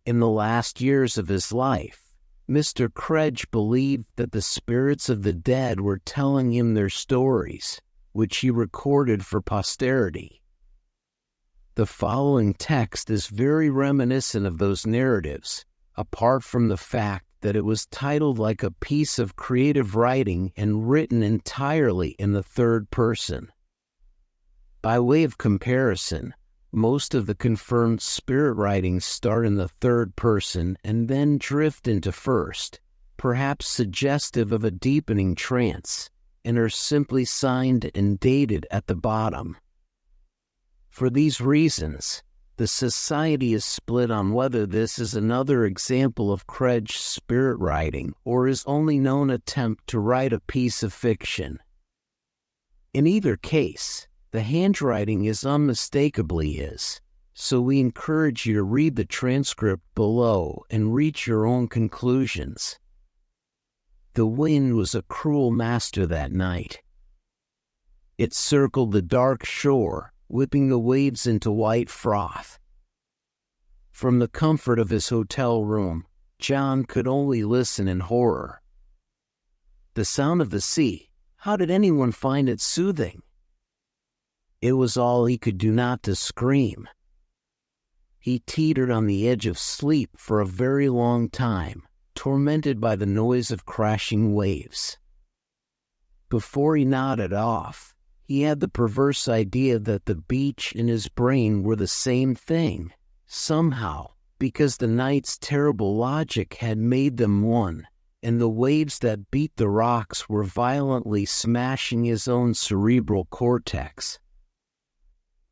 In the last years of his life, Mr. Kredge believed that the spirits of the dead were telling him their stories, which he recorded for posterity. The following text is very reminiscent of those narratives, apart from the fact that it was titled like a piece of creative writing and written entirely in the third person. By way of comparison, most of the confirmed spirit writings start in the third person and then drift into first, perhaps suggestive of a deepening trance, and are simply signed and dated at the bottom. For these reasons, the Society is split on whether this is another example of Kredge's spirit writing or his only known attempt to write a piece of fiction. In either case, the handwriting is unmistakably his, so we encourage you to read the transcript below and reach your own conclusions. The wind was a cruel master that night. It circled the dark shore, whipping the waves into white froth. From the comfort of his hotel room, John could only listen in horror. The sound of the sea, how did anyone find it soothing? It was all he could do not to scream. He teetered on the edge of sleep for a very long time, tormented by the noise of crashing waves. Before he nodded off, he had the perverse idea that the beach and his brain were the same thing, somehow, because the night's terrible logic had made them one, and the waves that beat the rocks were violently smashing his own cerebral cortex.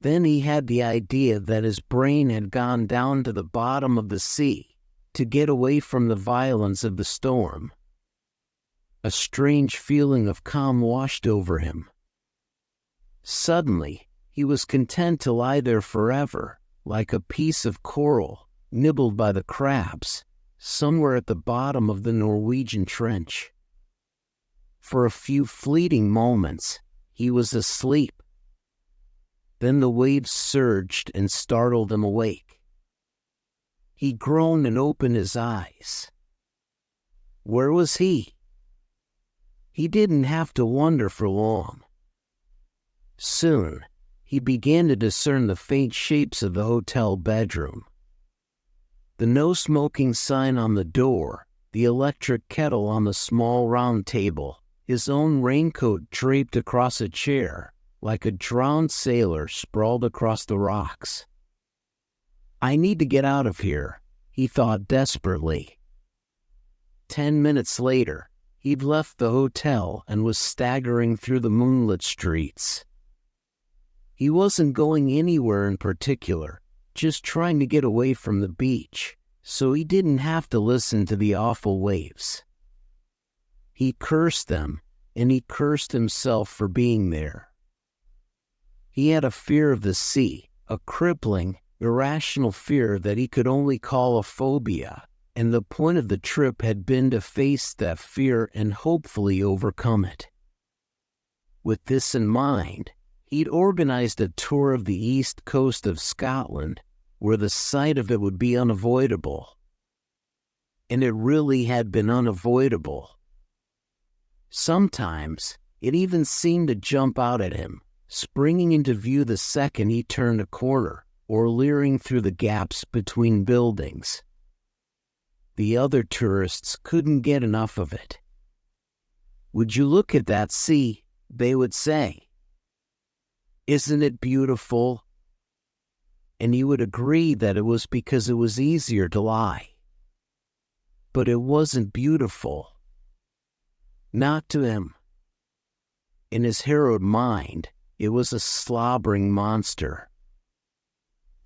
Then he had the idea that his brain had gone down to the bottom of the sea to get away from the violence of the storm. A strange feeling of calm washed over him. Suddenly, he was content to lie there forever, like a piece of coral, nibbled by the crabs, somewhere at the bottom of the Norwegian trench. For a few fleeting moments, he was asleep. Then the waves surged and startled him awake. He groaned and opened his eyes. Where was he? He didn't have to wonder for long. Soon, he began to discern the faint shapes of the hotel bedroom. The no smoking sign on the door, the electric kettle on the small round table, his own raincoat draped across a chair, like a drowned sailor sprawled across the rocks. I need to get out of here, he thought desperately. 10 minutes later, he'd left the hotel and was staggering through the moonlit streets. He wasn't going anywhere in particular, just trying to get away from the beach, so he didn't have to listen to the awful waves. He cursed them, and he cursed himself for being there. He had a fear of the sea, a crippling, irrational fear that he could only call a phobia, and the point of the trip had been to face that fear and hopefully overcome it. With this in mind, he'd organized a tour of the east coast of Scotland, where the sight of it would be unavoidable. And it really had been unavoidable. Sometimes, it even seemed to jump out at him, springing into view the second he turned a corner, or leering through the gaps between buildings. The other tourists couldn't get enough of it. Would you look at that sea, they would say. Isn't it beautiful? And he would agree that it was because it was easier to lie. But it wasn't beautiful. Not to him. In his harrowed mind, it was a slobbering monster.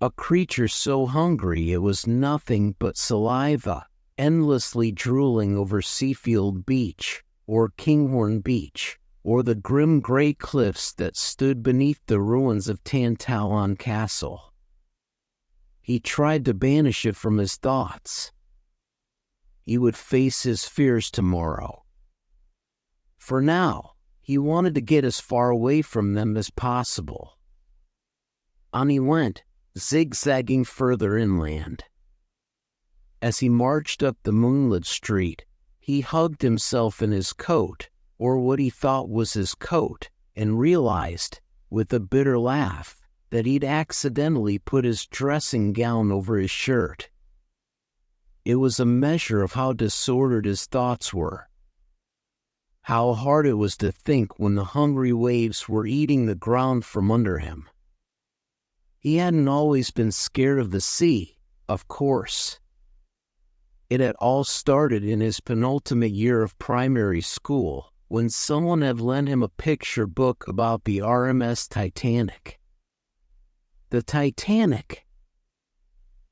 A creature so hungry it was nothing but saliva, endlessly drooling over Seafield Beach, or Kinghorn Beach, or the grim gray cliffs that stood beneath the ruins of Tantallon Castle. He tried to banish it from his thoughts. He would face his fears tomorrow. For now, he wanted to get as far away from them as possible. On he went, zigzagging further inland. As he marched up the moonlit street, he hugged himself in his coat, or what he thought was his coat, and realized, with a bitter laugh, that he'd accidentally put his dressing gown over his shirt. It was a measure of how disordered his thoughts were. How hard it was to think when the hungry waves were eating the ground from under him. He hadn't always been scared of the sea, of course. It had all started in his penultimate year of primary school, when someone had lent him a picture book about the RMS Titanic. The Titanic!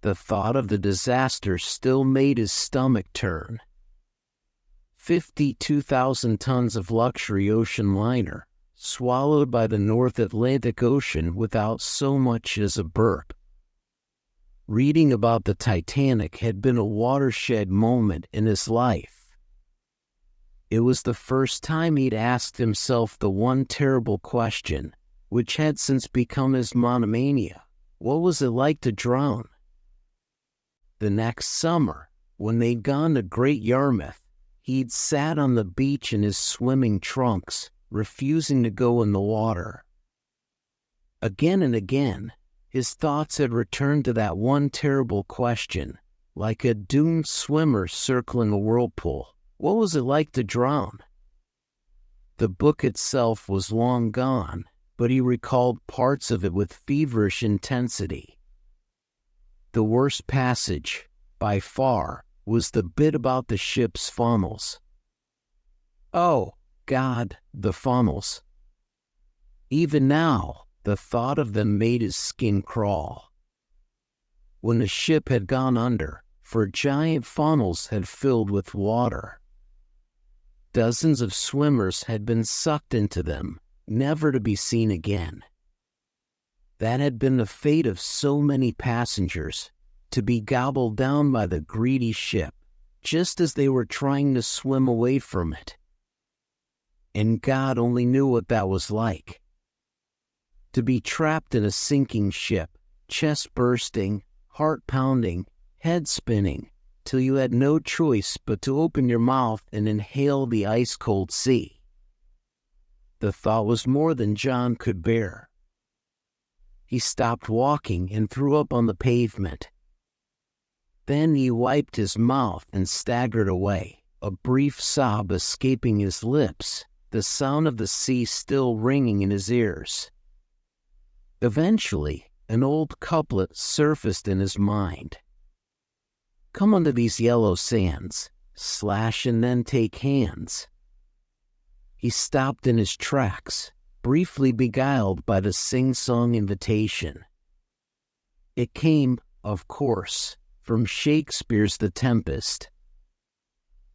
The thought of the disaster still made his stomach turn. 52,000 tons of luxury ocean liner, swallowed by the North Atlantic Ocean without so much as a burp. Reading about the Titanic had been a watershed moment in his life. It was the first time he'd asked himself the one terrible question, which had since become his monomania. What was it like to drown? The next summer, when they'd gone to Great Yarmouth, he'd sat on the beach in his swimming trunks, refusing to go in the water. Again and again, his thoughts had returned to that one terrible question, like a doomed swimmer circling a whirlpool. What was it like to drown? The book itself was long gone, but he recalled parts of it with feverish intensity. The worst passage, by far, was the bit about the ship's funnels. Oh, God, the funnels. Even now, the thought of them made his skin crawl. When the ship had gone under, for giant funnels had filled with water. Dozens of swimmers had been sucked into them, never to be seen again. That had been the fate of so many passengers, to be gobbled down by the greedy ship, just as they were trying to swim away from it. And God only knew what that was like. To be trapped in a sinking ship, chest bursting, heart pounding, head spinning, till you had no choice but to open your mouth and inhale the ice-cold sea. The thought was more than John could bear. He stopped walking and threw up on the pavement. Then he wiped his mouth and staggered away, a brief sob escaping his lips, the sound of the sea still ringing in his ears. Eventually, an old couplet surfaced in his mind. Come unto these yellow sands, slash and then take hands. He stopped in his tracks, briefly beguiled by the sing-song invitation. It came, of course, from Shakespeare's The Tempest.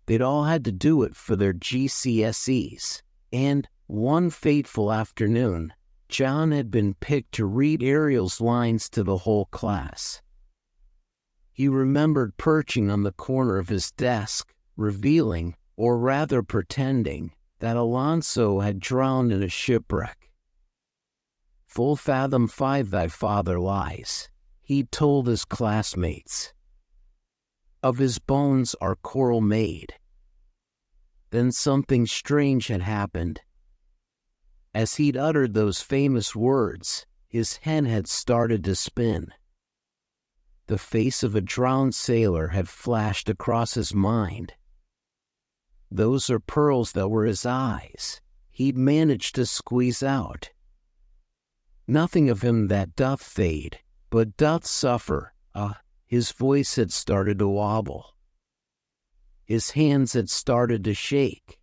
They'd all had to do it for their GCSEs, and one fateful afternoon, John had been picked to read Ariel's lines to the whole class. He remembered perching on the corner of his desk, revealing, or rather pretending, that Alonso had drowned in a shipwreck. Full fathom 5 thy father lies, he told his classmates. Of his bones are coral made. Then something strange had happened. As he'd uttered those famous words, his head had started to spin. The face of a drowned sailor had flashed across his mind. Those are pearls that were his eyes, he'd managed to squeeze out. Nothing of him that doth fade, but doth suffer. His voice had started to wobble. His hands had started to shake.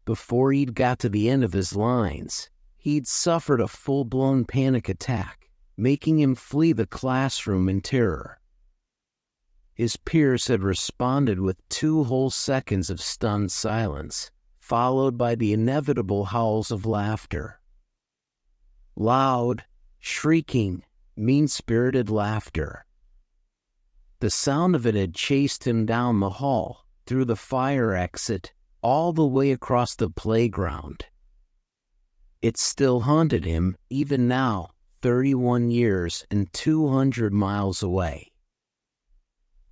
Before he'd got to the end of his lines, he'd suffered a full-blown panic attack, making him flee the classroom in terror. His peers had responded with 2 whole seconds of stunned silence, followed by the inevitable howls of laughter. Loud, shrieking, mean-spirited laughter. The sound of it had chased him down the hall, through the fire exit, all the way across the playground. It still haunted him, even now, 31 years and 200 miles away.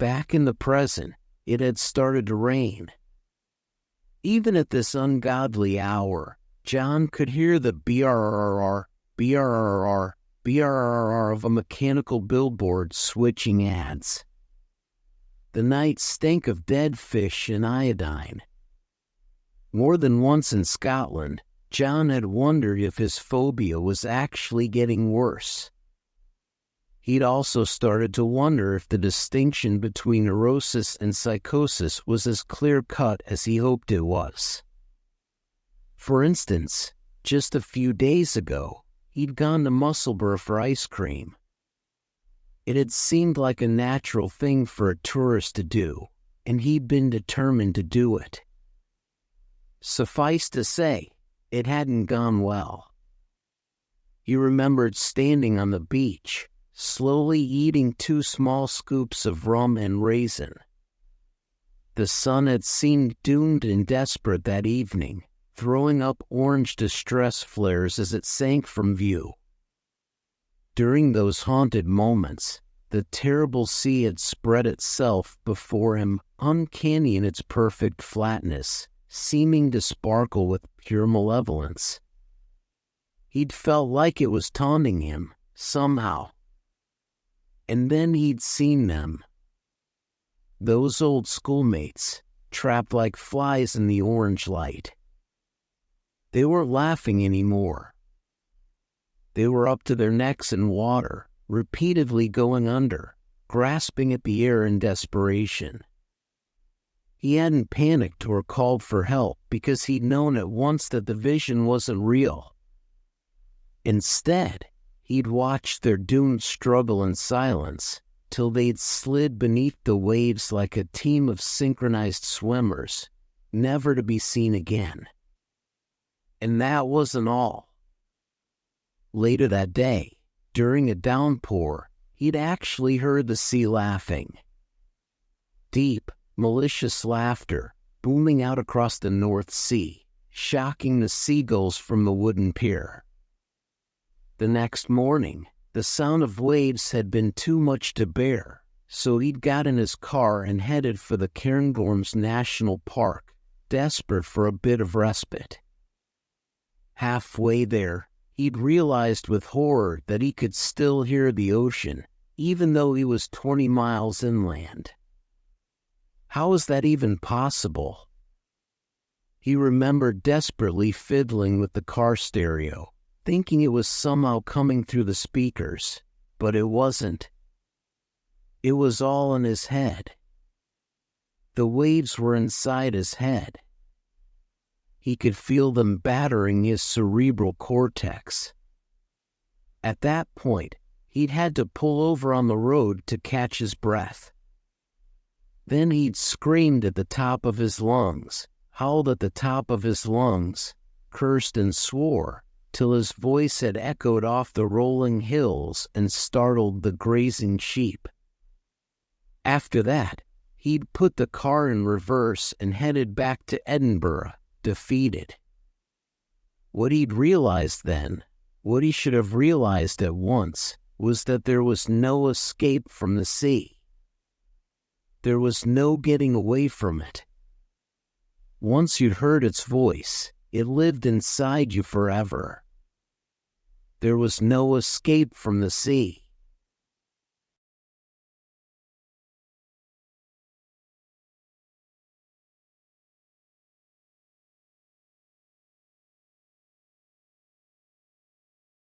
Back in the present, it had started to rain. Even at this ungodly hour, John could hear the brrrr, brrrr, brrrr of a mechanical billboard switching ads. The night stank of dead fish and iodine. More than once in Scotland, John had wondered if his phobia was actually getting worse. He'd also started to wonder if the distinction between neurosis and psychosis was as clear-cut as he hoped it was. For instance, just a few days ago, he'd gone to Musselburgh for ice cream. It had seemed like a natural thing for a tourist to do, and he'd been determined to do it. Suffice to say, it hadn't gone well. He remembered standing on the beach, slowly eating 2 small scoops of rum and raisin. The sun had seemed doomed and desperate that evening, throwing up orange distress flares as it sank from view. During those haunted moments, the terrible sea had spread itself before him, uncanny in its perfect flatness, seeming to sparkle with pure malevolence. He'd felt like it was taunting him, somehow. And then he'd seen them. Those old schoolmates, trapped like flies in the orange light. They weren't laughing anymore. They were up to their necks in water, repeatedly going under, grasping at the air in desperation. He hadn't panicked or called for help because he'd known at once that the vision wasn't real. Instead, he'd watched their doomed struggle in silence till they'd slid beneath the waves like a team of synchronized swimmers, never to be seen again. And that wasn't all. Later that day, during a downpour, he'd actually heard the sea laughing. Deep, malicious laughter booming out across the North Sea, shocking the seagulls from the wooden pier. The next morning, the sound of waves had been too much to bear, so he'd got in his car and headed for the Cairngorms National Park, desperate for a bit of respite. Halfway there, he'd realized with horror that he could still hear the ocean, even though he was 20 miles inland. How was that even possible? He remembered desperately fiddling with the car stereo, thinking it was somehow coming through the speakers, but it wasn't. It was all in his head. The waves were inside his head. He could feel them battering his cerebral cortex. At that point, he'd had to pull over on the road to catch his breath. Then he'd screamed at the top of his lungs, howled at the top of his lungs, cursed and swore, till his voice had echoed off the rolling hills and startled the grazing sheep. After that, he'd put the car in reverse and headed back to Edinburgh, defeated. What he'd realized then, what he should have realized at once, was that there was no escape from the sea. There was no getting away from it. Once you'd heard its voice, it lived inside you forever. There was no escape from the sea.